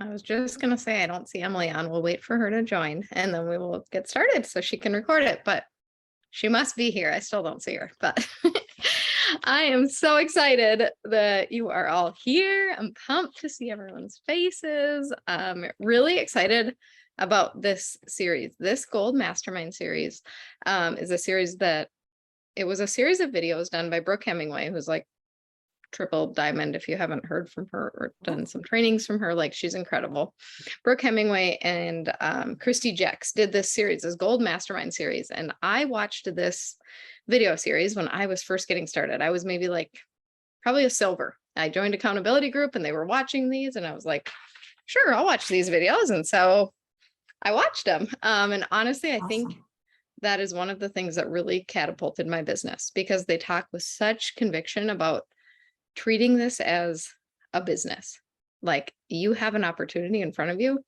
I was just going to say, I don't see Emily on. We'll wait for her to join and then we will get started so she can record it, but she must be here. I still don't see her, but I am so excited that you are all here. I'm pumped to see everyone's faces. Really excited about this series. This Gold Mastermind series is a series that it was a series of videos done by Brooke Hemingway, who's like triple diamond. If you haven't heard from her or done some trainings from her, like she's incredible. Brooke Hemingway and Christy Jex did this series, this Gold Mastermind series. And I watched this video series when I was first getting started. I was maybe like probably a silver. I joined accountability group and they were watching these and I was like, sure, I'll watch these videos. And so I watched them. And honestly, I think that is one of the things that really catapulted my business because they talk with such conviction about treating this as a business. Like you have an opportunity in front of you.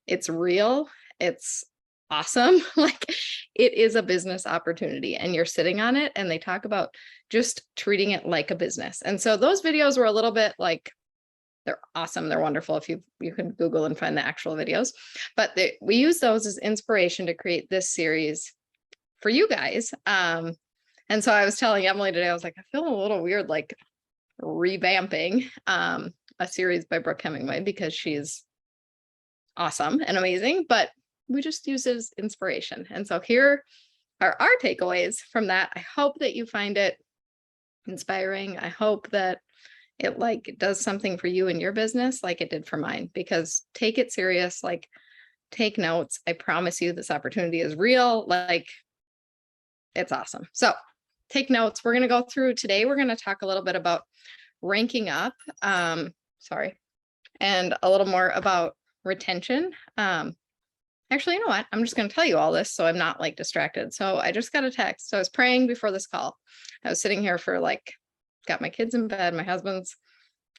It's real. It's awesome. Like it is a business opportunity and you're sitting on it. And they talk about just treating it like a business. And so those videos were a little bit like, they're awesome. They're wonderful. If you can Google and find the actual videos, but we use those as inspiration to create this series for you guys. And so I was telling Emily today, I was like, I feel a little weird, like revamping a series by Brooke Hemingway because she's awesome and amazing, but we just use it as inspiration. And so here are our takeaways from that. I hope that you find it inspiring. I hope that it like does something for you in your business like it did for mine, because take it serious, like take notes. I promise you this opportunity is real. Like it's awesome. So take notes. We're going to go through today. We're going to talk a little bit about ranking up, and a little more about retention. Actually, you know what? I'm just going to tell you all this so I'm not like distracted. So I just got a text. So I was praying before this call. I was sitting here for like, got my kids in bed. My husband's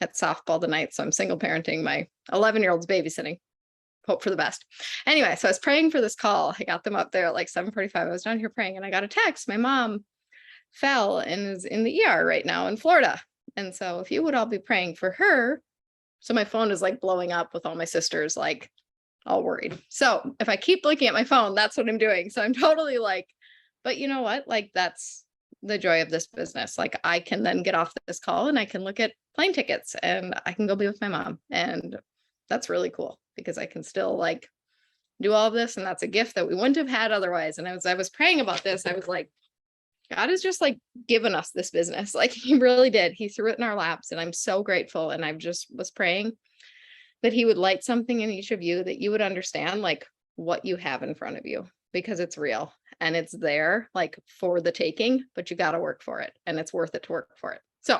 at softball tonight. So I'm single parenting. My 11-year-old's babysitting. Hope for the best. Anyway, so I was praying for this call. I got them up there at like 7:45. I was down here praying and I got a text. My mom fell and is in the ER right now in Florida. And so if you would all be praying for her. So my phone is like blowing up with all my sisters, like all worried. So if I keep looking at my phone, that's what I'm doing. So I'm totally like, but you know what? Like that's the joy of this business. Like I can then get off this call and I can look at plane tickets and I can go be with my mom. And that's really cool because I can still like do all of this. And that's a gift that we wouldn't have had otherwise. And as I was praying about this, I was like, God has just like given us this business. Like he really did. He threw it in our laps and I'm so grateful. And I just was praying that he would light something in each of you that you would understand like what you have in front of you because it's real and it's there like for the taking, but you got to work for it and it's worth it to work for it. So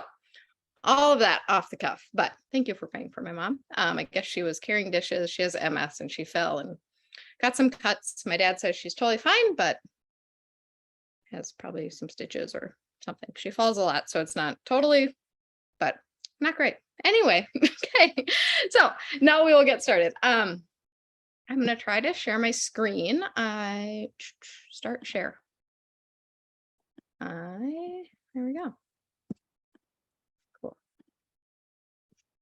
all of that off the cuff, but thank you for praying for my mom. I guess she was carrying dishes. She has MS and she fell and got some cuts. My dad says she's totally fine, but has probably some stitches or something. She falls a lot, so it's not totally, but not great. Anyway, okay. So now we will get started. I'm going to try to share my screen. I start share. There we go. Cool.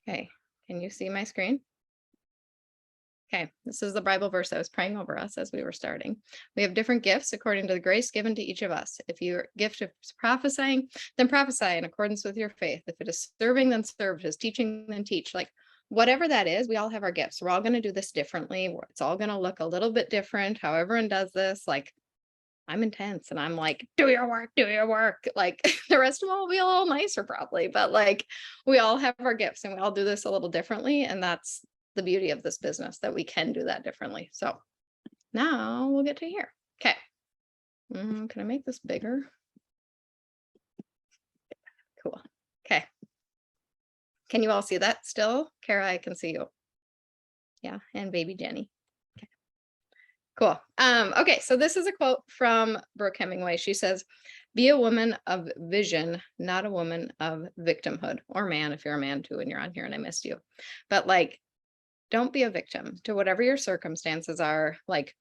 Okay. Can you see my screen? Okay, this is the Bible verse I was praying over us as we were starting. We have different gifts according to the grace given to each of us. If your gift is prophesying, then prophesy in accordance with your faith. If it is serving, then serve. If it is teaching, then teach. Like whatever that is, we all have our gifts. We're all going to do this differently. It's all going to look a little bit different. How everyone does this, like I'm intense and I'm like, do your work, do your work. Like the rest of them will be a little nicer probably, but like we all have our gifts and we all do this a little differently. And that's the beauty of this business, that we can do that differently. So now we'll get to here. Okay. Can I make this bigger? Cool. Okay. Can you all see that still? Kara, I can see you. Yeah. And baby Jenny. Okay. Cool. Okay. So this is a quote from Brooke Hemingway. She says, be a woman of vision, not a woman of victimhood, or man, if you're a man too, and you're on here and I missed you, but like, don't be a victim to whatever your circumstances are, like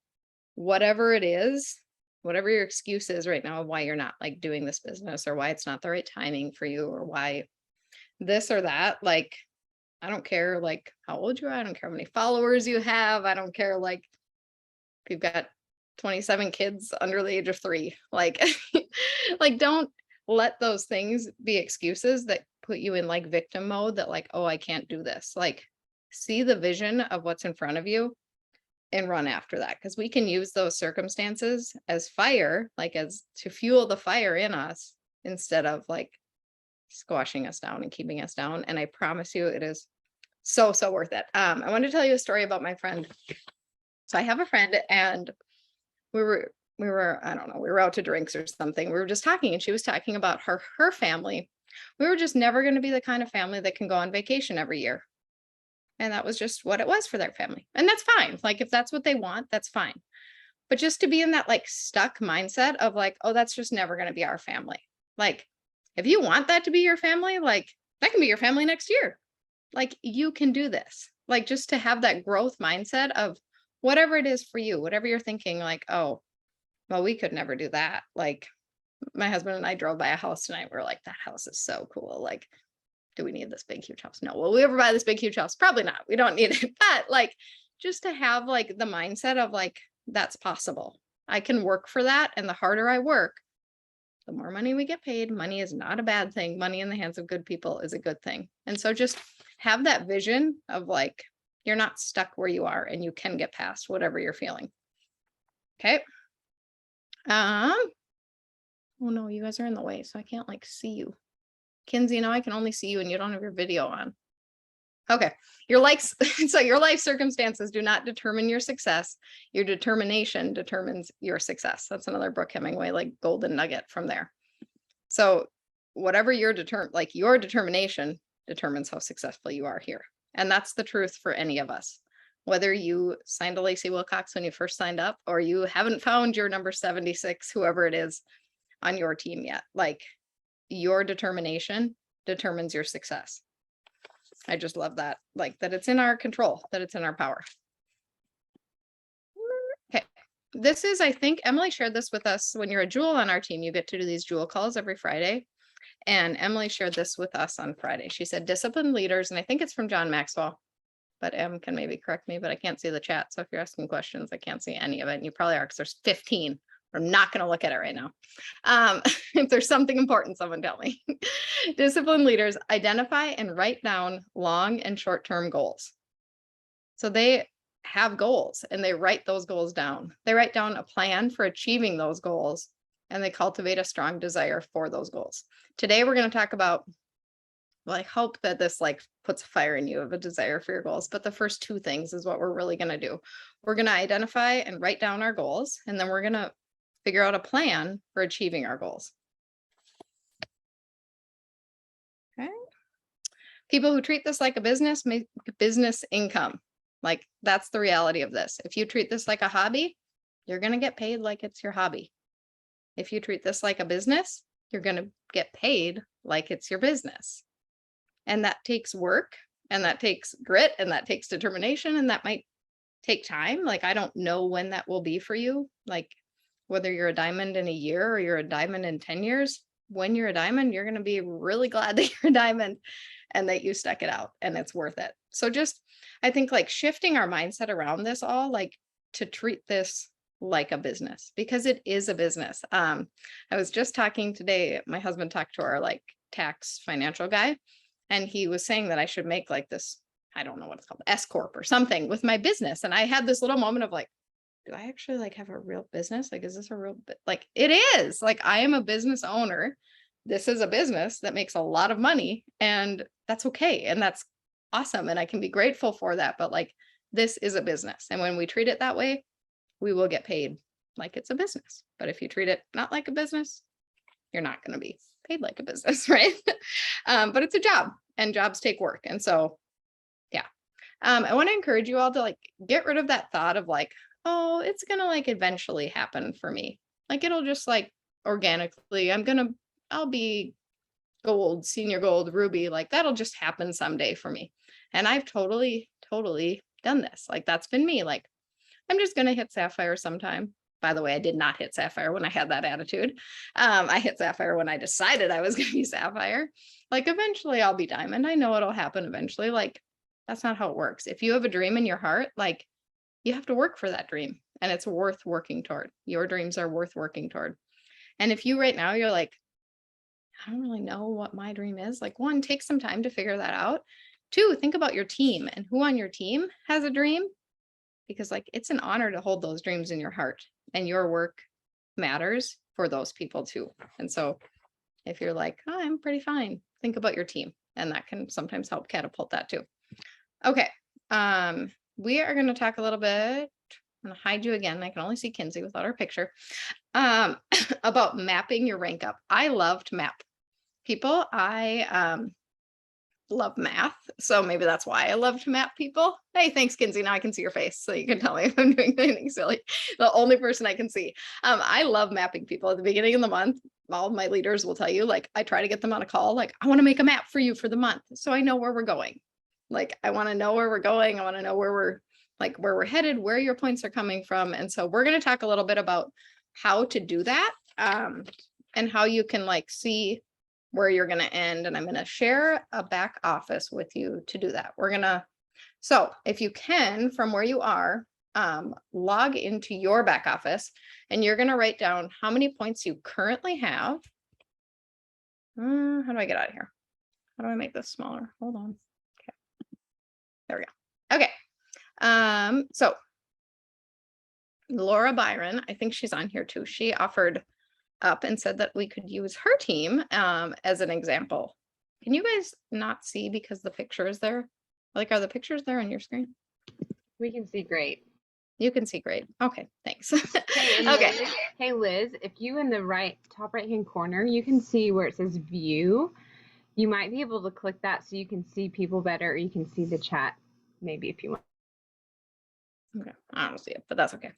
whatever it is, whatever your excuse is right now of why you're not like doing this business or why it's not the right timing for you or why this or that, like I don't care like how old you are. I don't care how many followers you have. I don't care like if you've got 27 kids under the age of 3. Like, like don't let those things be excuses that put you in like victim mode that like, oh, I can't do this. Like see the vision of what's in front of you and run after that. Because we can use those circumstances as fire, like as to fuel the fire in us instead of like squashing us down and keeping us down. And I promise you it is so worth it. I want to tell you a story about my friend. So I have a friend and we were, I don't know, we were out to drinks or something. We were just talking and she was talking about her family. We were just never going to be the kind of family that can go on vacation every year. And that was just what it was for their family. And that's fine. Like if that's what they want, that's fine. But just to be in that like stuck mindset of like, oh, that's just never going to be our family. Like if you want that to be your family, like that can be your family next year. Like you can do this. Like just to have that growth mindset of whatever it is for you, whatever you're thinking, like, oh, well, we could never do that. Like my husband and I drove by a house tonight. We're like, that house is so cool. Like, do we need this big, huge house? No. Will we ever buy this big, huge house? Probably not. We don't need it. But like, just to have like the mindset of like, that's possible. I can work for that. And the harder I work, the more money we get paid. Money is not a bad thing. Money in the hands of good people is a good thing. And so just have that vision of like, you're not stuck where you are and you can get past whatever you're feeling. Okay. Oh no, you guys are in the way. So I can't like see you. Kinsey, now I can only see you and you don't have your video on. Okay. Your likes, so your life circumstances do not determine your success. Your determination determines your success. That's another Brooke Hemingway, like golden nugget from there. So whatever your your determination determines how successful you are here. And that's the truth for any of us. Whether you signed a Lacey Wilcox when you first signed up, or you haven't found your number 76, whoever it is on your team yet, like your determination determines your success. I just love that, like that it's in our control, that it's in our power. Okay. This is, I think Emily shared this with us. When you're a jewel on our team, you get to do these jewel calls every Friday. And Emily shared this with us on Friday. She said, disciplined leaders, and I think it's from John Maxwell, but Em can maybe correct me, but I can't see the chat. So if you're asking questions, I can't see any of it. And you probably are, because there's 15. I'm not going to look at it right now. If there's something important, someone tell me. Disciplined leaders identify and write down long and short-term goals. So they have goals and they write those goals down. They write down a plan for achieving those goals and they cultivate a strong desire for those goals. Today, we're going to talk about, well, I hope that this like puts a fire in you of a desire for your goals. But the first 2 things is what we're really going to do. We're going to identify and write down our goals, and then we're going to figure out a plan for achieving our goals. Okay. People who treat this like a business make business income. Like that's the reality of this. If you treat this like a hobby, you're going to get paid like it's your hobby. If you treat this like a business, you're going to get paid like it's your business. And that takes work, and that takes grit, and that takes determination, and that might take time. Like, I don't know when that will be for you. Like whether you're a diamond in a year or you're a diamond in 10 years, when you're a diamond, you're going to be really glad that you're a diamond and that you stuck it out and it's worth it. So just, I think like shifting our mindset around this all, like to treat this like a business, because it is a business. I was just talking today, my husband talked to our like tax financial guy, and he was saying that I should make like this, I don't know what it's called, S Corp or something with my business. And I had this little moment of like, do I actually like have a real business? Like, is this a real, like it is, like I am a business owner. This is a business that makes a lot of money, and that's okay. And that's awesome. And I can be grateful for that. But like, this is a business. And when we treat it that way, we will get paid like it's a business. But if you treat it not like a business, you're not going to be paid like a business, right? But it's a job, and jobs take work. And so, yeah, I want to encourage you all to like get rid of that thought of like, oh, it's going to like eventually happen for me. Like it'll just like organically, I'll be gold, senior gold, ruby, like that'll just happen someday for me. And I've totally done this. Like that's been me. Like I'm just going to hit Sapphire sometime. By the way, I did not hit Sapphire when I had that attitude. I hit Sapphire when I decided I was going to be Sapphire. Like eventually I'll be diamond. I know it'll happen eventually. Like That's not how it works. If you have a dream in your heart, like you have to work for that dream and it's worth working toward. Your dreams are worth working toward. And if you right now, you're like, I don't really know what my dream is. Like, one, take some time to figure that out. Two, think about your team and who on your team has a dream, because like it's an honor to hold those dreams in your heart, and your work matters for those people too. And so if you're like, oh, I'm pretty fine, think about your team, and that can sometimes help catapult that too. Okay. We are going to talk a little bit. I'm going to hide you again. I can only see Kinsey without her picture. About mapping your rank up. I love to map people. I love math, so maybe that's why I love to map people. Hey, thanks, Kinsey. Now I can see your face, so you can tell me if I'm doing anything silly. The only person I can see. I love mapping people. At the beginning of the month, all of my leaders will tell you, like, I try to get them on a call, like, I want to make a map for you for the month, so I know where we're going. Like, I want to know where we're going. I want to know where we're headed, where your points are coming from. And so we're going to talk a little bit about how to do that, and how you can like see where you're going to end. And I'm going to share a back office with you to do that. So if you can, from where you are, log into your back office, and you're going to write down how many points you currently have. How do I get out of here? How do I make this smaller? Hold on. Okay. There we go. Okay. So Laura Byron, I think she's on here too. She offered up and said that we could use her team as an example. Can you guys not see because the picture is there? Like, are the pictures there on your screen? We can see great. You can see great. Okay, thanks. Hey, Okay. Liz, if you in the top right hand corner, you can see where it says view. You might be able to click that so you can see people better, or you can see the chat, maybe, if you want. Okay, I don't see it, but that's okay.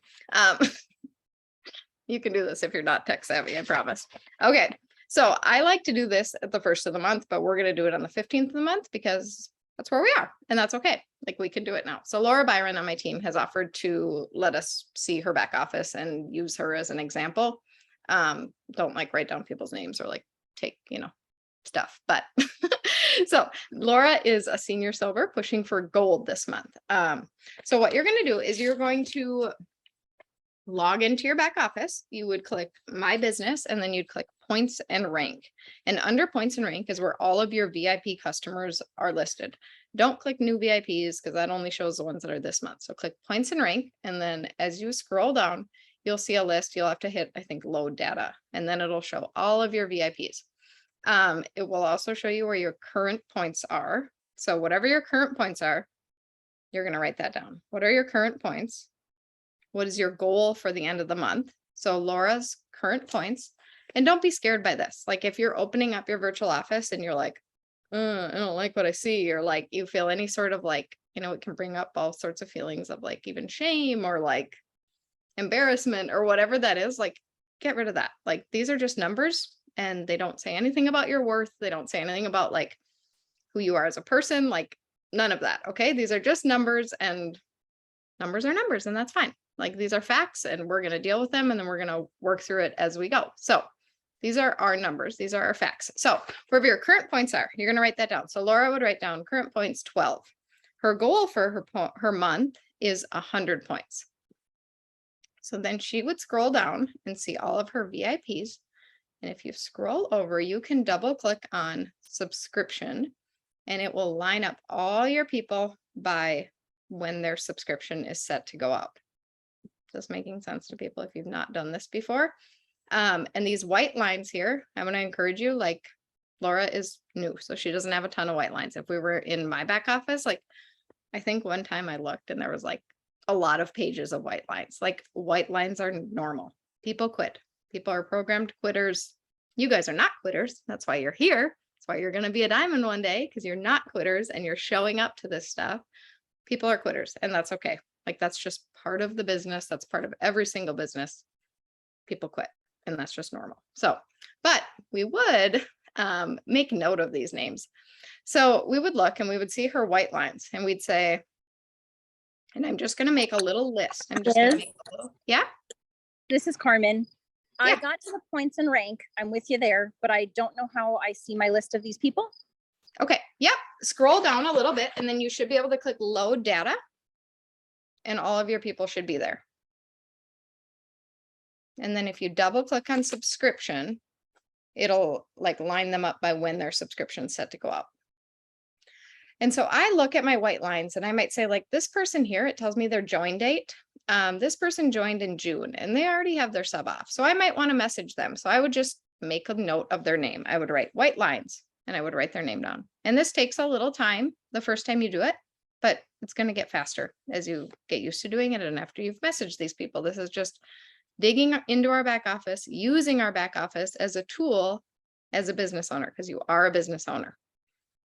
You can do this if you're not tech savvy, I promise. Okay, so I like to do this at the 1st of the month, but we're going to do it on the 15th of the month because that's where we are, and that's okay. Like, we can do it now. So Laura Byron on my team has offered to let us see her back office and use her as an example. Don't like write down people's names or like take, stuff, but so Laura is a senior silver pushing for gold this month. So what you're going to do is you're going to log into your back office. You would click my business, and then you'd click points and rank. And under points and rank is where all of your VIP customers are listed. Don't click new VIPs because that only shows the ones that are this month. So click points and rank. And then as you scroll down, you'll see a list. You'll have to hit, I think, load data, and then it'll show all of your VIPs. It will also show you where your current points are. So whatever your current points are, you're going to write that down. What are your current points? What is your goal for the end of the month? So Laura's current points, and don't be scared by this. Like, if you're opening up your virtual office and you're like, I don't like what I see, or like you feel any sort of like, it can bring up all sorts of feelings of like even shame or like embarrassment or whatever that is, like, get rid of that. Like, these are just numbers, and they don't say anything about your worth. They don't say anything about like who you are as a person, like none of that. Okay. These are just numbers, and numbers are numbers, and that's fine. Like, these are facts, and we're going to deal with them, and then we're going to work through it as we go. So these are our numbers. These are our facts. So wherever your current points are, you're going to write that down. So Laura would write down current points 12. Her goal for her month is 100 points. So then she would scroll down and see all of her VIPs. And if you scroll over, you can double click on subscription, and it will line up all your people by when their subscription is set to go out. This making sense to people if you've not done this before. And these white lines here, I'm going to encourage you, like, Laura is new, so she doesn't have a ton of white lines. If we were in my back office, like, I think one time I looked and there was like a lot of pages of white lines. Like, white lines are normal. People quit. People are programmed quitters. You guys are not quitters. That's why you're here. That's why you're going to be a diamond one day, because you're not quitters and you're showing up to this stuff. People are quitters, and that's okay. Like, that's just part of the business. That's part of every single business. People quit, and that's just normal. So, but we would make note of these names. So we would look and we would see her white lines, and we'd say, and I'm just going to make a little list. I'm just going to make a little, yeah. This is Carmen. Yeah. I got to the points and rank. I'm with you there, but I don't know how I see my list of these people. Okay. Yep. scroll down a little bit and then you should be able to click load data and all of your people should be there. And then if you double click on subscription, it'll like line them up by when their subscription's set to go out. And so I look at my white lines and I might say like this person here, it tells me their join date. This person joined in June and they already have their sub off. So I might want to message them. So I would just make a note of their name. I would write white lines and I would write their name down. And this takes a little time the first time you do it, but it's going to get faster as you get used to doing it. And after you've messaged these people, this is just digging into our back office, using our back office as a tool as a business owner, because you are a business owner.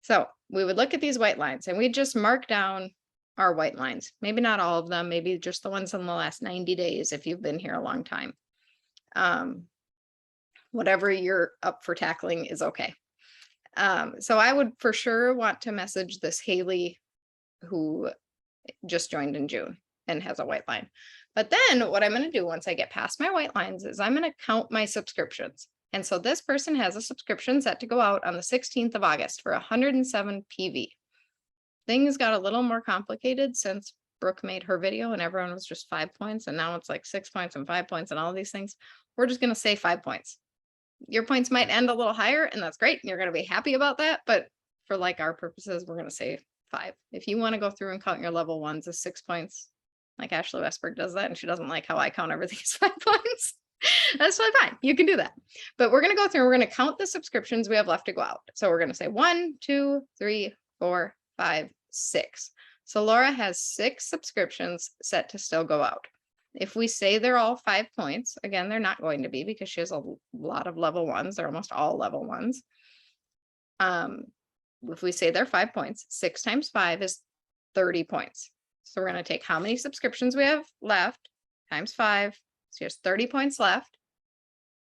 So we would look at these white lines and we just mark down our white lines. Maybe not all of them, maybe just the ones in the last 90 days if you've been here a long time. Whatever you're up for tackling is okay. So I would for sure want to message this Haley who just joined in June and has a white line. But then what I'm going to do once I get past my white lines is I'm going to count my subscriptions. And so this person has a subscription set to go out on the 16th of August for 107 PV. Things got a little more complicated since Brooke made her video and everyone was just 5 points. And now it's like 6 points and 5 points and all these things. We're just going to say 5 points. Your points might end a little higher and that's great. And you're going to be happy about that. But for like our purposes, we're going to say 5. If you want to go through and count your level ones as 6 points, like Ashley Westberg does that. And she doesn't like how I count everything as 5 points. That's fine. You can do that. But we're going to go through and we're going to count the subscriptions we have left to go out. So we're going to say 1, 2, 3, 4, 5, 6. So Laura has 6 subscriptions set to still go out. If we say they're all 5 points, again, they're not going to be because she has a lot of level ones. They're almost all level ones. If we say they're 5 points, 6 times 5 is 30 points. So we're going to take how many subscriptions we have left times 5. So she has 30 points left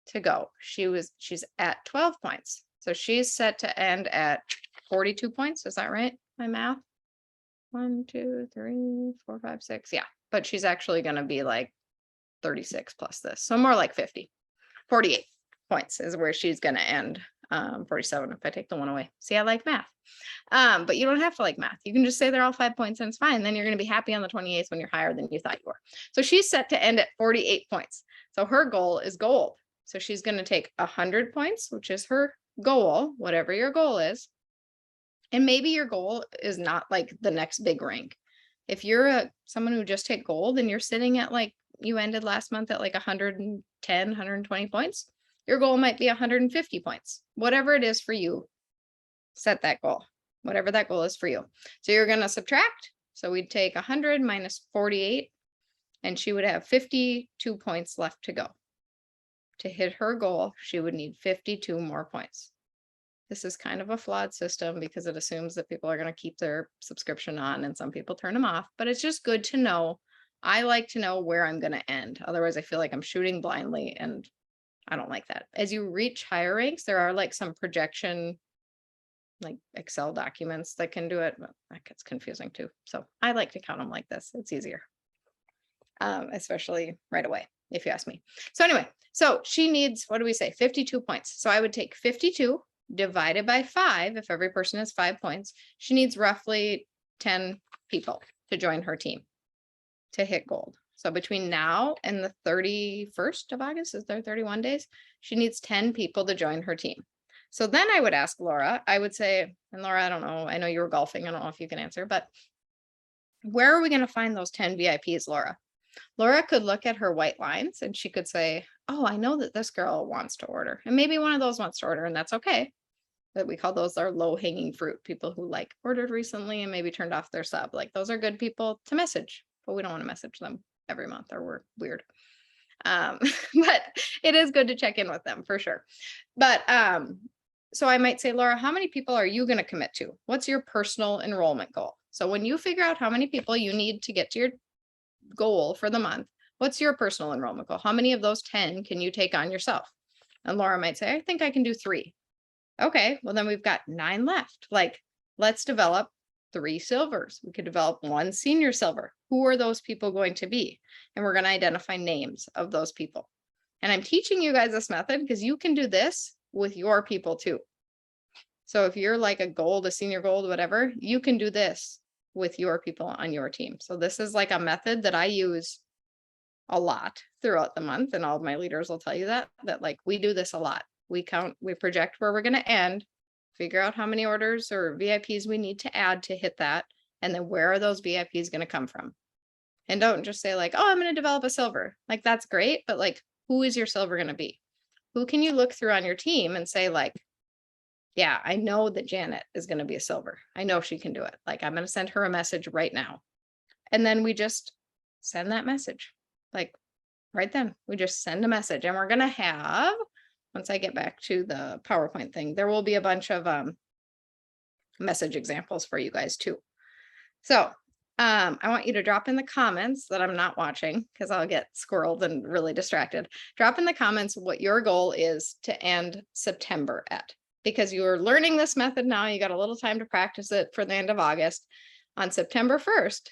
to go. She's at 12 points. So she's set to end at 42 points. Is that right? My math? 1, 2, 3, 4, 5, 6. Yeah. But she's actually going to be like 36 plus this. So more like 50. 48 points is where she's going to end. 47 if I take the 1 away. See, I like math. But you don't have to like math. You can just say they're all 5 points and it's fine. Then you're going to be happy on the 28th when you're higher than you thought you were. So she's set to end at 48 points. So her goal is gold. So she's going to take 100 points, which is her goal, whatever your goal is. And maybe your goal is not like the next big rank. If you're someone who just hit gold and you're sitting at like, you ended last month at like 110, 120 points, your goal might be 150 points. Whatever it is for you, set that goal, whatever that goal is for you. So you're going to subtract. So we'd take 100 minus 48, and she would have 52 points left to go. To hit her goal, she would need 52 more points. This is kind of a flawed system because it assumes that people are going to keep their subscription on and some people turn them off, but it's just good to know. I like to know where I'm going to end. Otherwise, I feel like I'm shooting blindly and I don't like that. As you reach higher ranks, there are like some projection, like Excel documents that can do it, but that gets confusing too. So I like to count them like this. It's easier, especially right away, if you ask me. So anyway, so she needs, what do we say? 52 points. So I would take 52 divided by 5. If every person has 5 points, she needs roughly 10 people to join her team to hit gold. So between now and the 31st of August, is there 31 days? She needs 10 people to join her team. So then I would ask Laura, I would say, and Laura, I don't know, I know you were golfing. I don't know if you can answer, but where are we going to find those 10 VIPs, Laura? Laura could look at her white lines and she could say, oh, I know that this girl wants to order. And maybe one of those wants to order, and that's okay. But we call those our low hanging fruit, people who like ordered recently and maybe turned off their sub. Like those are good people to message, but we don't want to message them every month or we're weird. But it is good to check in with them for sure. But so I might say, Laura, how many people are you going to commit to? What's your personal enrollment goal? So when you figure out how many people you need to get to your goal for the month, what's your personal enrollment goal? How many of those 10 can you take on yourself? And Laura might say, I think I can do 3. Okay, well then we've got 9 left. Like, let's develop 3 silvers. We could develop 1 senior silver. Who are those people going to be? And we're going to identify names of those people. And I'm teaching you guys this method because you can do this with your people too. So if you're like a gold, a senior gold, whatever, you can do this with your people on your team. So this is like a method that I use a lot throughout the month. And all of my leaders will tell you that like we do this a lot. We count, we project where we're going to end, figure out how many orders or VIPs we need to add to hit that. And then where are those VIPs going to come from? And don't just say like, oh, I'm going to develop a silver. Like, that's great. But like, who is your silver going to be? Who can you look through on your team and say like, yeah, I know that Janet is going to be a silver. I know she can do it. Like, I'm going to send her a message right now. And then we just send that message. Like right then we just send a message, and we're going to have, once I get back to the PowerPoint thing, there will be a bunch of message examples for you guys too. So I want you to drop in the comments that I'm not watching because I'll get squirreled and really distracted. Drop in the comments what your goal is to end September at, because you're learning this method now. You got a little time to practice it for the end of August. On September 1st,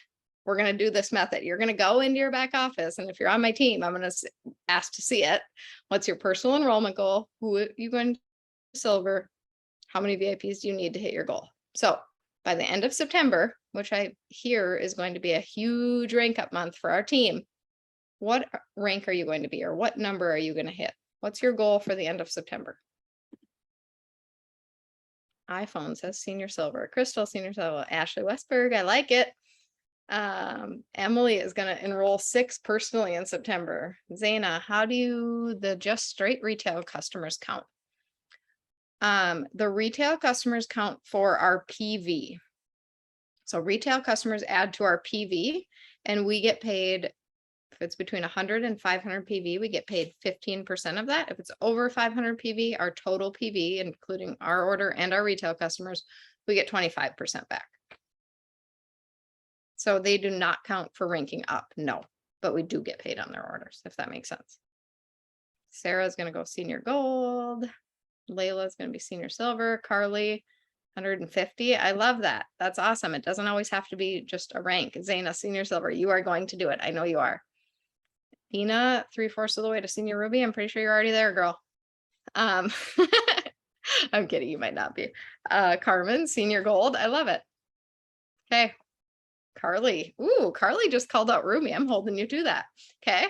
we're going to do this method. You're going to go into your back office. And if you're on my team, I'm going to ask to see it. What's your personal enrollment goal? Who are you going to silver? How many VIPs do you need to hit your goal? So by the end of September, which I hear is going to be a huge rank up month for our team, what rank are you going to be, or what number are you going to hit? What's your goal for the end of September? iPhone says senior silver. Crystal, senior silver. Ashley Westberg, I like it. Emily is going to enroll 6 personally in September. Zaina, how do the just straight retail customers count? The retail customers count for our PV. So retail customers add to our PV, and we get paid, if it's between 100 and 500 PV, we get paid 15% of that. If it's over 500 PV, our total PV, including our order and our retail customers, we get 25% back. So they do not count for ranking up, no, but we do get paid on their orders, if that makes sense. Sarah's going to go senior gold. Layla's going to be senior silver. Carly, 150. I love that. That's awesome. It doesn't always have to be just a rank. Zaina, senior silver. You are going to do it. I know you are. Dina, 3/4 of the way to senior ruby. I'm pretty sure you're already there, girl. I'm kidding. You might not be. Carmen, senior gold. I love it. Okay. Carly. Ooh, Carly just called out Ruby. I'm holding you to that. Okay.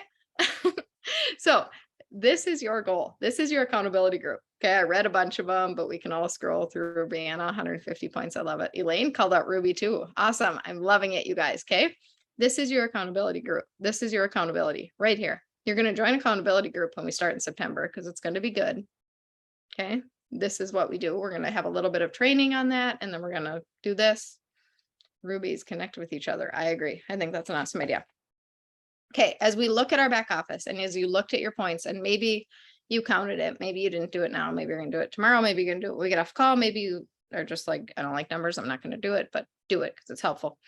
So this is your goal. This is your accountability group. Okay. I read a bunch of them, but we can all scroll through. Brianna, 150 points. I love it. Elaine called out Ruby too. Awesome. I'm loving it, you guys. Okay. This is your accountability group. This is your accountability right here. You're going to join accountability group when we start in September because it's going to be good. Okay. This is what we do. We're going to have a little bit of training on that, and then we're going to do this. Rubies connect with each other. I agree. I think that's an awesome idea. Okay, as we look at our back office, and as you looked at your points, and maybe you counted it, maybe you didn't do it now, maybe you're gonna do it tomorrow, maybe you're gonna do it when we get off call, maybe you are just like, I don't like numbers, I'm not gonna do it, but do it because it's helpful.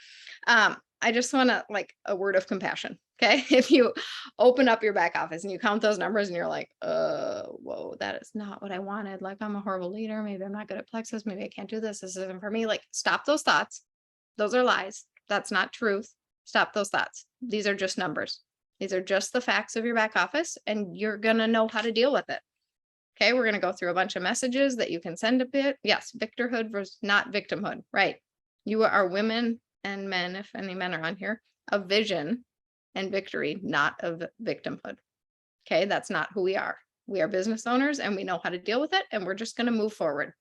I just want to like a word of compassion. Okay, if you open up your back office and you count those numbers and you're like, whoa, that is not what I wanted. Like, I'm a horrible leader. Maybe I'm not good at Plexus. Maybe I can't do this. This isn't for me. Like, stop those thoughts. Those are lies. That's not truth. Stop those thoughts. These are just numbers. These are just the facts of your back office, and you're going to know how to deal with it. Okay, we're going to go through a bunch of messages that you can send a bit. Yes, victorhood versus not victimhood. Right. You are women and men, if any men are on here, of vision and victory, not of victimhood. Okay, that's not who we are. We are business owners, and we know how to deal with it, and we're just going to move forward.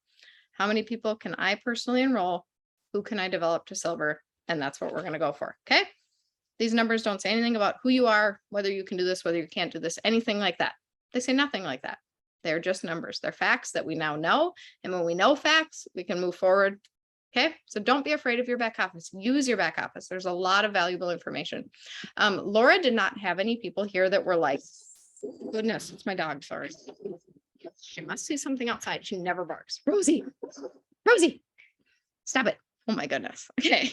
How many people can I personally enroll? Who can I develop to silver? And that's what we're going to go for. Okay. These numbers don't say anything about who you are, whether you can do this, whether you can't do this, anything like that. They say nothing like that. They're just numbers. They're facts that we now know. And when we know facts, we can move forward. Okay. So don't be afraid of your back office. Use your back office. There's a lot of valuable information. Laura did not have any people here that were like, goodness, it's my dog. Sorry. She must see something outside. She never barks. Rosie, stop it. Oh my goodness. Okay.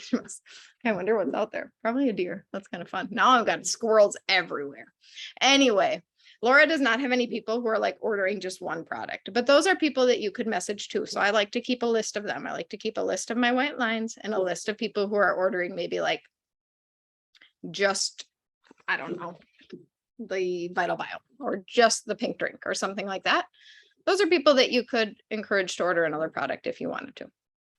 I wonder what's out there. Probably a deer. That's kind of fun. Now I've got squirrels everywhere. Anyway, Laura does not have any people who are like ordering just one product, but those are people that you could message to. So I like to keep a list of them. I like to keep a list of my white lines and a list of people who are ordering maybe like just, I don't know, the Vital Bio or just the pink drink or something like that. those are people that you could encourage to order another product if you wanted to.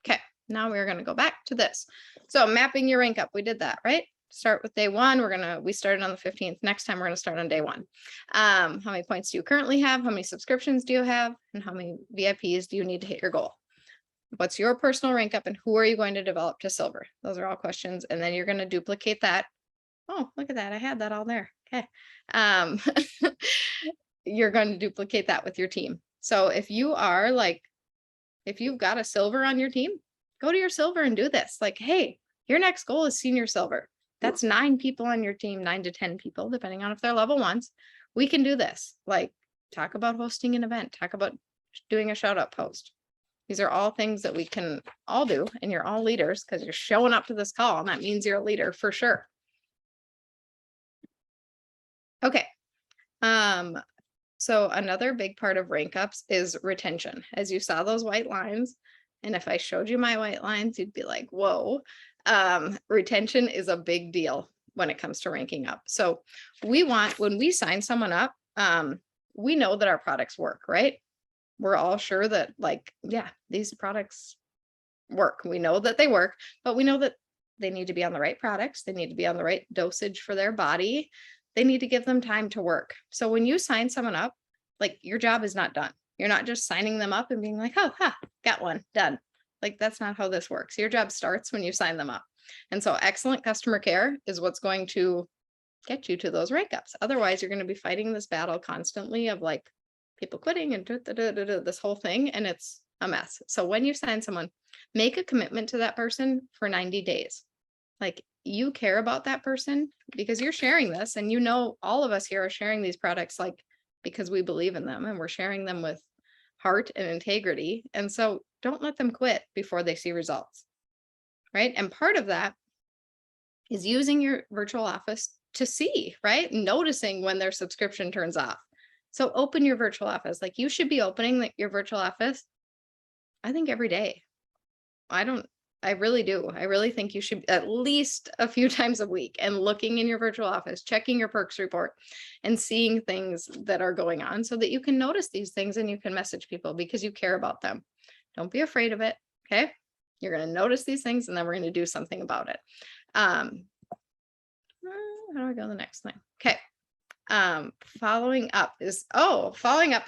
Okay, now we're going to go back to this. So mapping your rank up, we did that, right? Start with day one. We started on the 15th. Next time we're going to start on day one. How many points do you currently have? How many subscriptions do you have? And how many VIPs do you need to hit your goal? What's your personal rank up and who are you going to develop to silver? Those are all questions. And then you're going to duplicate that. Oh, look at that. I had that all there. Okay. You're going to duplicate that with your team. So if you've got a silver on your team, go to your silver and do this. Like, hey, your next goal is senior silver. That's 9 people on your team, 9 to 10 people, depending on if they're level 1s. We can do this. Like, talk about hosting an event, talk about doing a shout out post. These are all things that we can all do, and you're all leaders because you're showing up to this call, and that means you're a leader for sure. Okay. So another big part of rank ups is retention. As you saw those white lines, and if I showed you my white lines, you'd be like, whoa. Retention is a big deal when it comes to ranking up. So when we sign someone up, we know that our products work, right? We're all sure that these products work. We know that they work, but we know that they need to be on the right products. They need to be on the right dosage for their body. They need to give them time to work. So when you sign someone up, like, your job is not done. You're not just signing them up and being like, oh, got one, done. Like, that's not how this works. Your job starts when you sign them up. And so excellent customer care is what's going to get you to those rank ups. Otherwise, you're going to be fighting this battle constantly of like people quitting and this whole thing, and it's a mess. So when you sign someone, make a commitment to that person for 90 days. Like, you care about that person because you're sharing this, and all of us here are sharing these products like because we believe in them, and we're sharing them with heart and integrity. And so don't let them quit before they see results, right? And part of that is using your virtual office to see, right? Noticing when their subscription turns off. So open your virtual office. Like, you should be opening your virtual office, I think, every day. I really do. I really think you should at least a few times a week and looking in your virtual office, checking your perks report and seeing things that are going on so that you can notice these things and you can message people because you care about them. Don't be afraid of it. Okay. You're going to notice these things and then we're going to do something about it. How do I go to the next thing? Okay. Following up is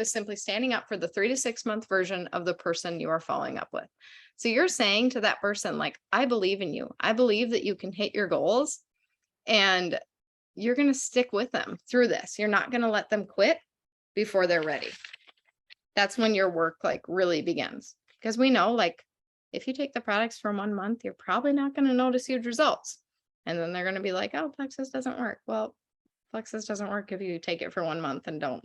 simply standing up for the 3 to 6 month version of the person you are following up with. So you're saying to that person, like, I believe in you. I believe that you can hit your goals, and you're going to stick with them through this. You're not going to let them quit before they're ready. That's when your work really begins, because we know, if you take the products for 1 month, you're probably not going to notice huge results. And then they're going to be like, oh, Plexus doesn't work. Well, Plexus doesn't work if you take it for 1 month and don't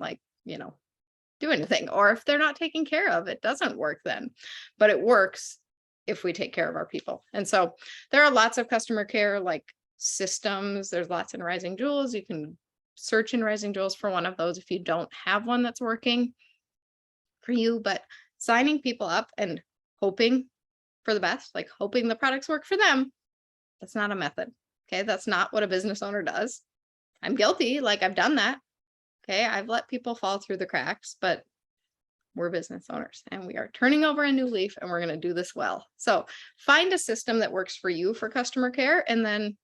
do anything, or if they're not taken care of, it doesn't work then, but it works if we take care of our people. And so there are lots of customer care systems. There's lots in Rising Jewels. You can search in Rising Jewels for one of those if you don't have one that's working for you. But signing people up and hoping for the best, hoping the products work for them, that's not a method. Okay, that's not what a business owner does. I'm guilty. I've done that. Okay, I've let people fall through the cracks, but we're business owners and we are turning over a new leaf, and we're going to do this well. So find a system that works for you for customer care and then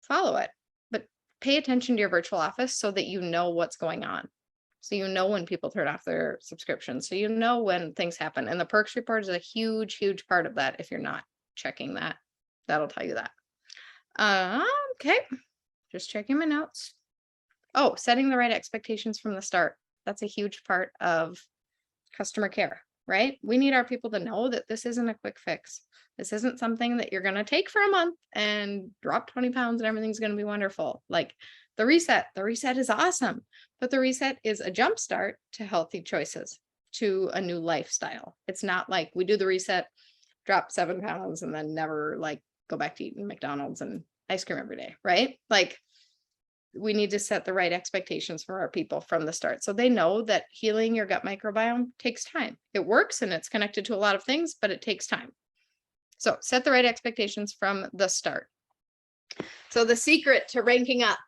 follow it. But pay attention to your virtual office so that you know what's going on. So you know when people turn off their subscription. So you know when things happen. And the perks report is a huge, huge part of that. If you're not checking that, that'll tell you that. Okay, just checking my notes. Oh, setting the right expectations from the start. That's a huge part of customer care, right? We need our people to know that this isn't a quick fix. This isn't something that you're going to take for a month and drop 20 pounds and everything's going to be wonderful. The reset is awesome, but the reset is a jump start to healthy choices, to a new lifestyle. It's not like we do the reset, drop 7 pounds, and then never go back to eating McDonald's and ice cream every day, right? We need to set the right expectations for our people from the start, so they know that healing your gut microbiome takes time. It works and it's connected to a lot of things, but it takes time. So set the right expectations from the start. So the secret to ranking up,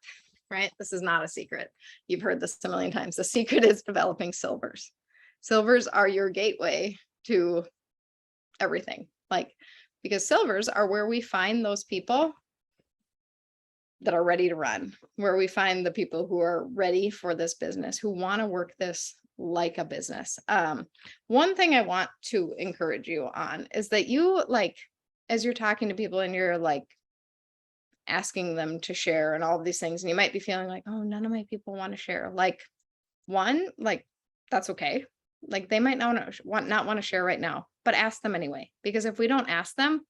right? This is not a secret. You've heard this a million times. The secret is developing silvers. Silvers are your gateway to everything. Like, because silvers are where we find those people that are ready to run, where we find the people who are ready for this business, who want to work this like a business. One thing I want to encourage you on is that you, like, as you're talking to people and you're like asking them to share and all of these things, and you might be feeling like, oh, none of my people want to share. Like, one, like, that's okay. Like, they might not want to share right now, but ask them anyway, because if we don't ask them,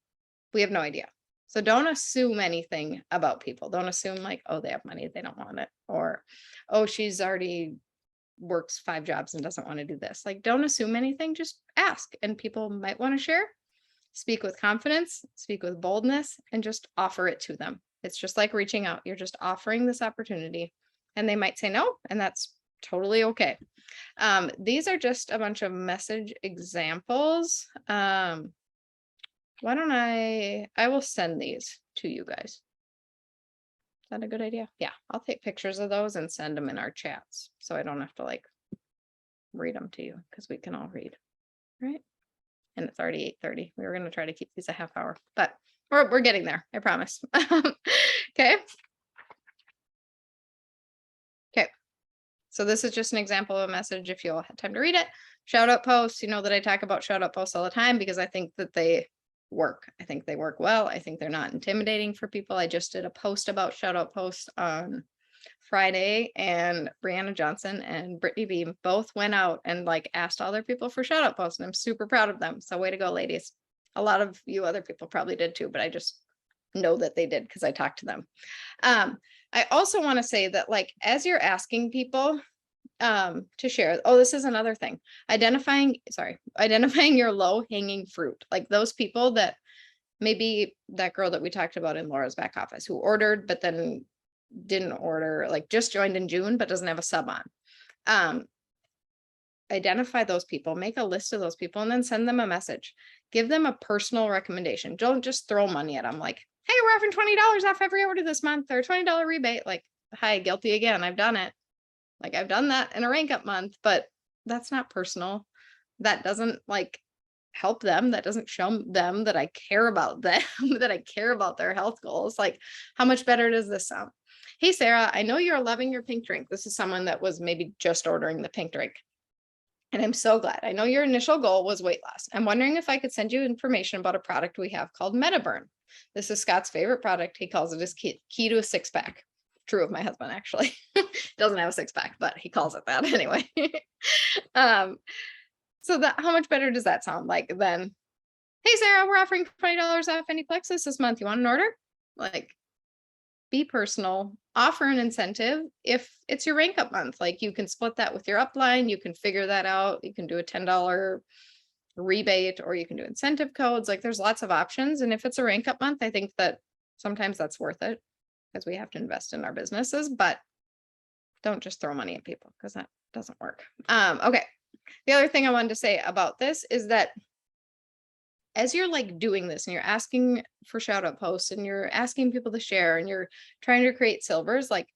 we have no idea. So don't assume anything about people. Don't assume like, oh, they have money, they don't want it, or, oh, she's already works 5 jobs and doesn't want to do this. Like, don't assume anything, just ask, and people might want to share. Speak with confidence, speak with boldness, and just offer it to them. It's just like reaching out. You're just offering this opportunity, and they might say no, and that's totally okay. These are just a bunch of message examples. Why don't I will send these to you guys. Is that a good idea? Yeah, I'll take pictures of those and send them in our chats, so I don't have to like read them to you, because we can all read, right? And it's already 8:30. We were going to try to keep these a half hour, but we're getting there, I promise. Okay. Okay. So this is just an example of a message if you'll have time to read it. Shout out posts, you know that I talk about shout out posts all the time because I think that they work. I think they work well. I think they're not intimidating for people. I just did a post about shout out posts on Friday, and Brianna Johnson and Brittany Beam both went out and like asked all their people for shout out posts, and I'm super proud of them. So way to go, ladies. A lot of you other people probably did too, but I just know that they did because I talked to them. I also want to say that, like, as you're asking people to share, oh, this is another thing, identifying your low hanging fruit, like those people that maybe that girl that we talked about in Laura's back office who ordered but then didn't order, like just joined in June but doesn't have a sub on. Identify those people, make a list of those people, and then send them a message. Give them a personal recommendation. Don't just throw money at them like, hey, we're offering $20 off every order this month, or $20 rebate. Like, hi, guilty again. I've done it. Like, I've done that in a rank up month, but that's not personal. That doesn't like help them. That doesn't show them that I care about them, that I care about their health goals. Like, how much better does this sound? Hey, Sarah, I know you're loving your pink drink. This is someone that was maybe just ordering the pink drink. And I'm so glad. I know your initial goal was weight loss. I'm wondering if I could send you information about a product we have called MetaBurn. This is Scott's favorite product. He calls it his key to a 6-pack. True of my husband, actually. Doesn't have a 6-pack, but he calls it that anyway. So that, how much better does that sound? Like, then, hey, Sarah, we're offering $20 off any plexus this month. You want an order? Like, be personal, offer an incentive. If it's your rank up month, like, you can split that with your upline. You can figure that out. You can do a $10 rebate, or you can do incentive codes. Like, there's lots of options. And if it's a rank up month, I think that sometimes that's worth it because we have to invest in our businesses, but don't just throw money at people because that doesn't work. Okay. The other thing I wanted to say about this is that as you're like doing this and you're asking for shout out posts and you're asking people to share and you're trying to create silvers, like,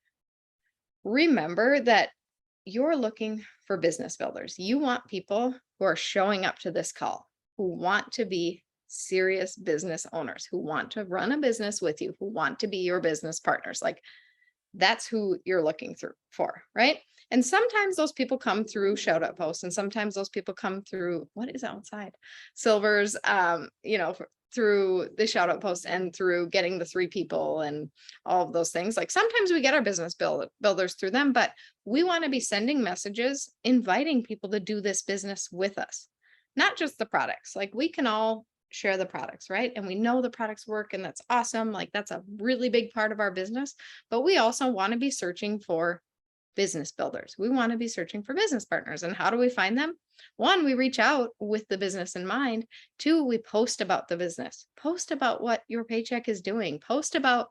remember that you're looking for business builders. You want people who are showing up to this call, who want to be serious business owners, who want to run a business with you, who want to be your business partners. Like, that's who you're looking for, right? And sometimes those people come through shout out posts, and sometimes those people come through, what is outside? Silvers, through the shout out post and through getting the 3 people and all of those things. Like, sometimes we get our business builders through them, but we want to be sending messages, inviting people to do this business with us, not just the products. Like, we can all share the products, right? And we know the products work, and that's awesome. Like, that's a really big part of our business, but we also want to be searching for business builders. We want to be searching for business partners. And how do we find them? 1, we reach out with the business in mind. 2, we post about the business, post about what your paycheck is doing, post about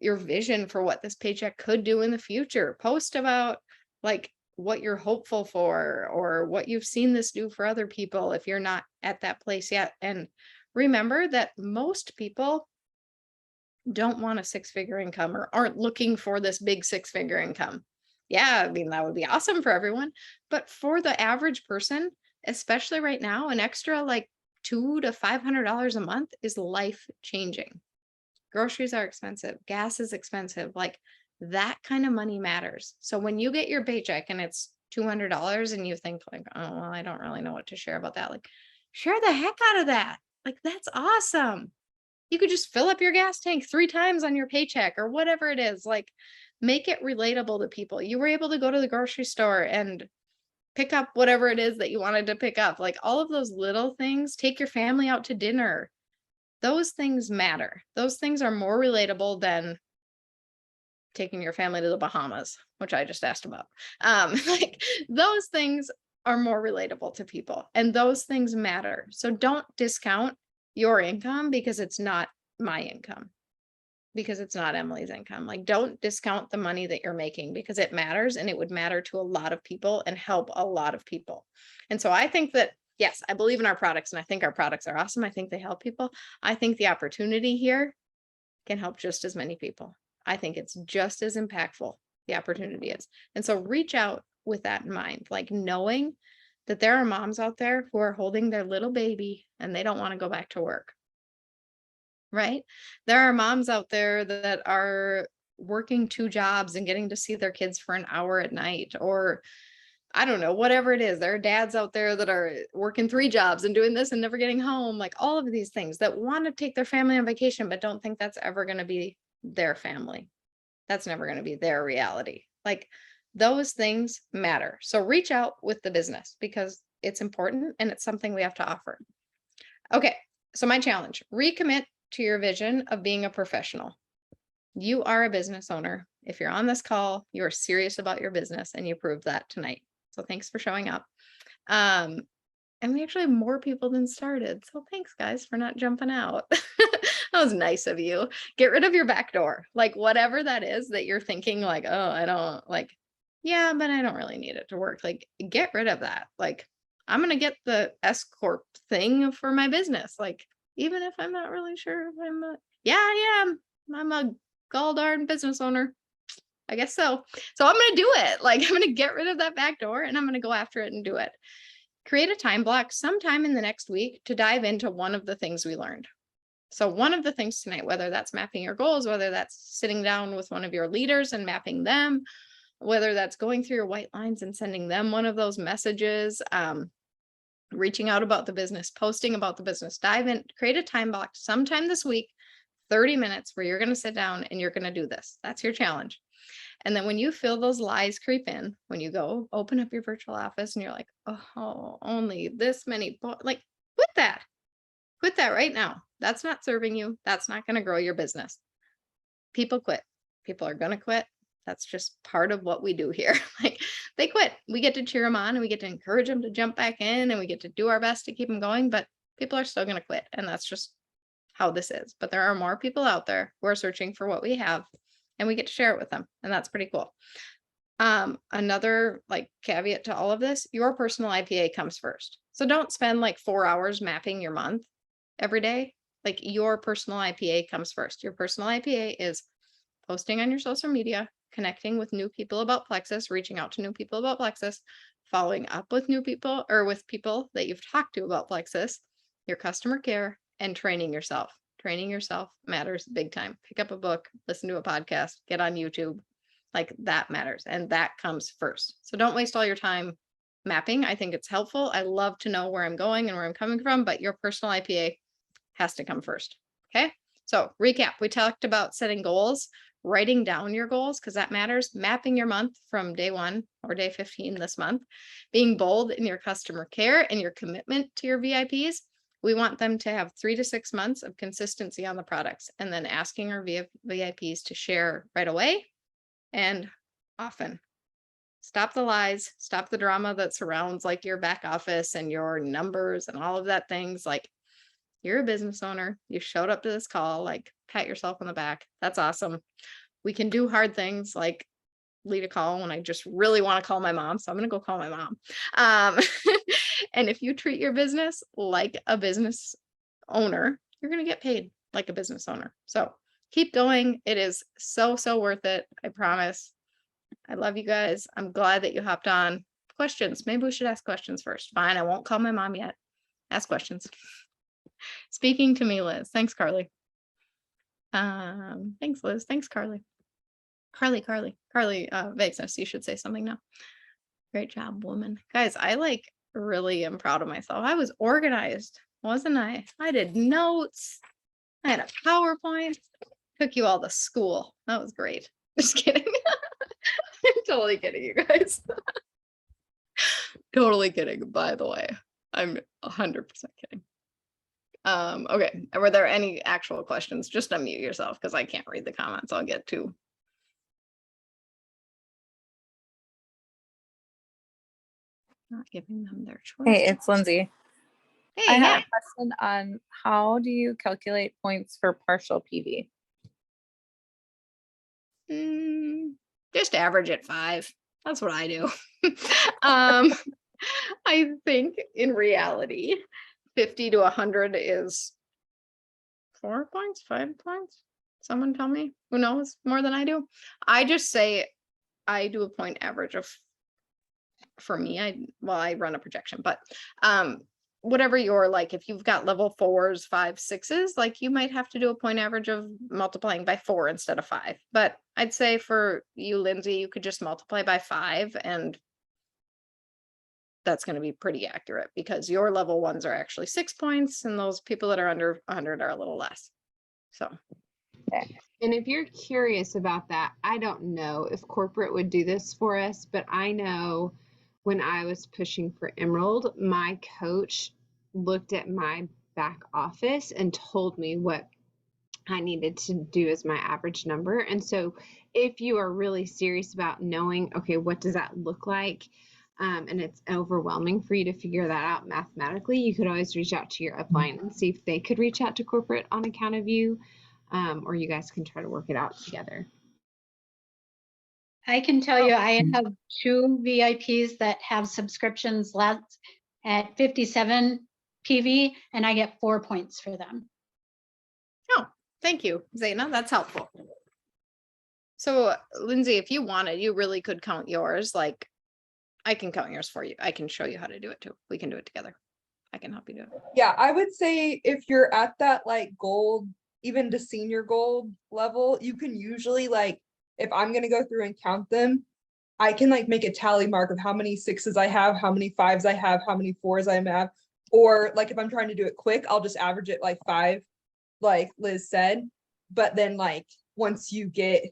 your vision for what this paycheck could do in the future, post about like what you're hopeful for or what you've seen this do for other people if you're not at that place yet. And remember that most people don't want a 6-figure income or aren't looking for this big 6-figure income. Yeah, I mean, that would be awesome for everyone. But for the average person, especially right now, an extra like $200 to $500 a month is life changing. Groceries are expensive. Gas is expensive. Like that kind of money matters. So when you get your paycheck and it's $200 and you think like, oh, well, I don't really know what to share about that. Like share the heck out of that. Like that's awesome. You could just fill up your gas tank 3 times on your paycheck or whatever it is. Like make it relatable to people. You were able to go to the grocery store and pick up whatever it is that you wanted to pick up. Like all of those little things, take your family out to dinner. Those things matter. Those things are more relatable than taking your family to the Bahamas, which I just asked about. Like those things are more relatable to people and those things matter. So don't discount your income because it's not my income, because it's not Emily's income. Like don't discount the money that you're making because it matters and it would matter to a lot of people and help a lot of people. And so I think that, yes, I believe in our products and I think our products are awesome. I think they help people. I think the opportunity here can help just as many people. I think it's just as impactful, the opportunity is. And so reach out with that in mind, like knowing that there are moms out there who are holding their little baby and they don't want to go back to work. Right? There are moms out there that are working 2 jobs and getting to see their kids for an hour at night, or I don't know, whatever it is. There are dads out there that are working 3 jobs and doing this and never getting home, like all of these things that want to take their family on vacation, but don't think that's ever going to be their family. That's never going to be their reality. Like those things matter. So reach out with the business because it's important and it's something we have to offer. Okay. So my challenge, recommit to your vision of being a professional. You are a business owner. If you're on this call, you are serious about your business and you proved that tonight. So thanks for showing up. And we actually have more people than started. So thanks guys for not jumping out. That was nice of you. Get rid of your back door. Like whatever that is that you're thinking like, oh, I don't like, yeah, but I don't really need it to work. Like get rid of that. Like I'm going to get the S Corp thing for my business. Like even if I'm not really sure if I'm a, yeah, I am. I'm a gall darn business owner. I guess so. So I'm going to do it. Like I'm going to get rid of that back door and I'm going to go after it and do it. Create a time block sometime in the next week to dive into one of the things we learned. So one of the things tonight, whether that's mapping your goals, whether that's sitting down with one of your leaders and mapping them, whether that's going through your white lines and sending them one of those messages, reaching out about the business, posting about the business, dive in, create a time block sometime this week, 30 minutes where you're going to sit down and you're going to do this. That's your challenge. And then when you feel those lies creep in, when you go open up your virtual office and you're like, oh, only this many, like quit that right now. That's not serving you. That's not going to grow your business. People quit. People are going to quit. That's just part of what we do here. Like they quit. We get to cheer them on and we get to encourage them to jump back in and we get to do our best to keep them going, but people are still going to quit. And that's just how this is. But there are more people out there who are searching for what we have and we get to share it with them. And that's pretty cool. Another like caveat to all of this, your personal IPA comes first. So don't spend like 4 hours mapping your month every day. Like your personal IPA comes first. Your personal IPA is posting on your social media, connecting with new people about Plexus, reaching out to new people about Plexus, following up with new people or with people that you've talked to about Plexus, your customer care, and training yourself. Training yourself matters big time. Pick up a book, listen to a podcast, get on YouTube. Like that matters. And that comes first. So don't waste all your time mapping. I think it's helpful. I love to know where I'm going and where I'm coming from, but your personal IPA has to come first. Okay. So recap, we talked about setting goals, writing down your goals because that matters, mapping your month from day 1 or day 15 this month, being bold in your customer care and your commitment to your VIPs. We want them to have 3 to 6 months of consistency on the products and then asking our VIPs to share right away and often. Stop the lies, stop the drama that surrounds like your back office and your numbers and all of that things. Like you're a business owner. You showed up to this call, like pat yourself on the back. That's awesome. We can do hard things like lead a call when I just really want to call my mom. So I'm going to go call my mom. And if you treat your business like a business owner, you're going to get paid like a business owner. So keep going. It is so, so worth it. I promise. I love you guys. I'm glad that you hopped on. Questions. Maybe we should ask questions first. Fine. I won't call my mom yet. Ask questions. Speaking to me, Liz. Thanks, Carly. Thanks, Liz. Thanks, Carly. Carly, Vagueness, you should say something now. Great job, woman. Guys, I like really am proud of myself. I was organized, wasn't I? I did notes. I had a PowerPoint. Took you all to school. That was great. Just kidding. I'm totally kidding, you guys. Totally kidding, by the way. I'm 100% kidding. Okay. Were there any actual questions? Just unmute yourself because I can't read the comments. I'll get to. Not giving them their choice. Hey, it's Lindsay. Hey, I yeah. have a question on how do you calculate points for partial PV? Just average at 5. That's what I do. I think in reality, 50 to 100 is 4 points, 5 points. Someone tell me who knows more than I do. I just say I do a point average of, for me, I run a projection, but whatever you're like, if you've got level 4s, 5s, 6s, like you might have to do a point average of multiplying by 4 instead of 5. But I'd say for you, Lindsay, you could just multiply by 5 and that's going to be pretty accurate because your level 1s are actually 6 points and those people that are under 100 are a little less. So. And if you're curious about that, I don't know if corporate would do this for us, but I know when I was pushing for Emerald, my coach looked at my back office and told me what I needed to do as my average number. And so if you are really serious about knowing, okay, what does that look like? And it's overwhelming for you to figure that out mathematically, you could always reach out to your upline and see if they could reach out to corporate on account of you, or you guys can try to work it out together. I can tell you, I have 2 VIPs that have subscriptions left at 57 PV, and I get 4 points for them. Oh, thank you, Zaina. That's helpful. So, Lindsay, if you wanted, you really could count yours. Like, I can count yours for you. I can show you how to do it too. We can do it together. I can help you do it. Yeah, I would say if you're at that like gold, even to senior gold level, you can usually like, if I'm going to go through and count them, I can like make a tally mark of how many 6s I have, how many 5s I have, how many 4s I have. Or like if I'm trying to do it quick, I'll just average it like 5, like Liz said. But then like once you get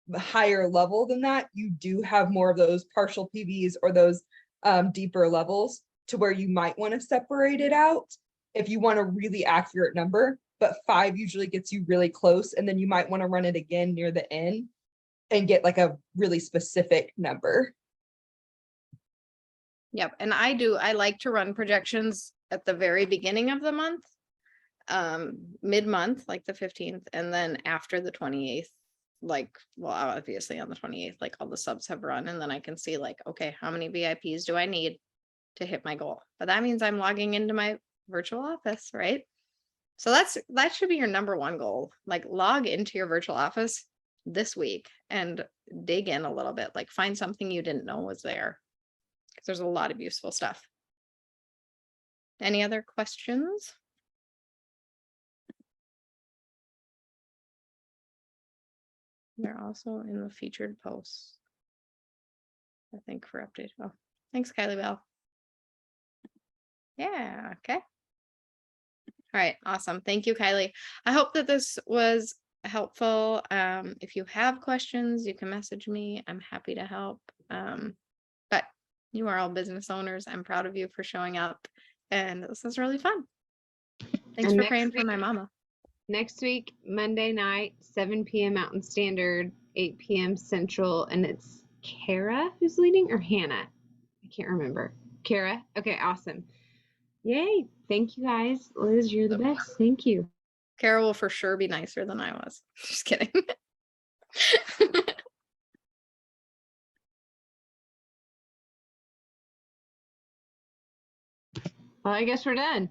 the higher level than that, you do have more of those partial PVs or those deeper levels to where you might want to separate it out if you want a really accurate number. But 5 usually gets you really close, and then you might want to run it again near the end and get like a really specific number. Yep. And I like to run projections at the very beginning of the month, mid-month, like the 15th, and then after the 28th, like, well, obviously on the 28th, like all the subs have run, and then I can see like, okay, how many VIPs do I need to hit my goal? But that means I'm logging into my virtual office, right? So that should be your number 1 goal. Like log into your virtual office this week and dig in a little bit, like find something you didn't know was there. Because there's a lot of useful stuff. Any other questions? They're also in the featured posts, I think, for update. Oh, thanks, Kylie Bell. Yeah, okay. All right, awesome. Thank you, Kylie. I hope that this was helpful. If you have questions, you can message me. I'm happy to help. But you are all business owners. I'm proud of you for showing up. And this is really fun. Thanks And for praying for my mama. Next week, Monday night, 7 p.m. Mountain Standard, 8 p.m. Central, and it's Kara who's leading, or Hannah? I can't remember. Kara? Okay, awesome. Yay. Thank you, guys. Liz, you're the best. Thank you. Kara will for sure be nicer than I was. Just kidding. Well, I guess we're done.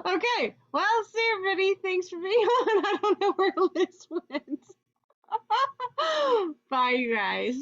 Okay. Well, see everybody. Thanks for being on. I don't know where Liz went. Bye, you guys.